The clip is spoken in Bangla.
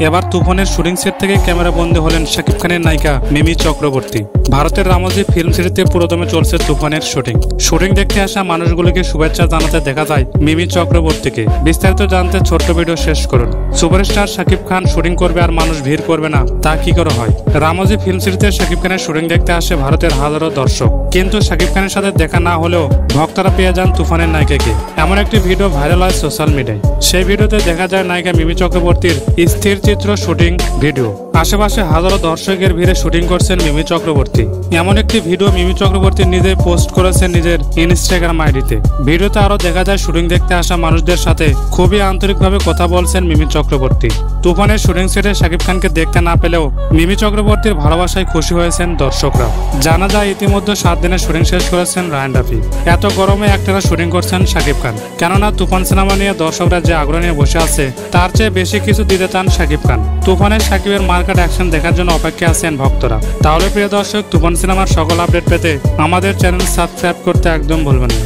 এবার তুফানের শুটিং সেট থেকে ক্যামেরা বন্দী হলেন শাকিব খানের নায়িকা মিমি চক্রবর্তী। ভারতের রামজি ফিল্ম সিটিতে পুরোদমে চলছে তুফানের শুটিং দেখতে আসা মানুষগুলোকে শুভেচ্ছা জানাতে দেখা যায় মিমি চক্রবর্তীকে। বিস্তারিত জানতে ছোট্ট ভিডিও শেষ করুন। সুপারস্টার শাকিব খান শুটিং করবে আর মানুষ ভিড় করবে না, তা কি করে হয়? রামজি ফিল্ম সিটিতে শাকিব খানের শুটিং দেখতে আসে ভারতের হাজারো দর্শক, কিন্তু শাকিব খানের সাথে দেখা না হলেও ভক্তরা পেয়ে যান তুফানের নায়িকাকে। এমন একটি ভিডিও ভাইরাল হয় সোশ্যাল মিডিয়ায়। সেই ভিডিওতে দেখা যায় নায়িকা মিমি চক্রবর্তীর স্থির চিত্র শুটিং ভিডিও। আশেপাশে হাজারো দর্শকের ভিড়ে শুটিং করছেন মিমি চক্রবর্তী। এমন একটি ভিডিও মিমি চক্রবর্তী নিজে পোস্ট করেছেন নিজের ইনস্টাগ্রাম আইডিতে। ভিডিওতে আরো দেখা যায় শুটিং দেখতে আসা মানুষদের সাথে খুবই আন্তরিকভাবে কথা বলছেন মিমি চক্রবর্তী। তুফানের শুটিং সেটে শাকিব খানকে দেখতে না পেলেও মিমি চক্রবর্তীর ভালোবাসায় খুশি হয়েছেন দর্শকরা। জানা যায় ইতিমধ্যে 7 দিনের শুটিং শেষ করেছেন রায়হান রাফি। এত গরমে একটানা শুটিং করছেন শাকিব খান, কেননা তুফান সিনেমা নিয়ে দর্শকরা যে আগ্রহ নিয়ে বসে আছে তার চেয়ে বেশি কিছু দিতে চান শাকিব খান। তুফানের শাকিবের মার্কেট অ্যাকশন দেখার জন্য অপেক্ষায় আছেন ভক্তরা। তাহলে প্রিয় দর্শক, তুফান সিনেমার সকল আপডেট পেতে আমাদের চ্যানেল সাবস্ক্রাইব করতে একদম ভুলবেন না।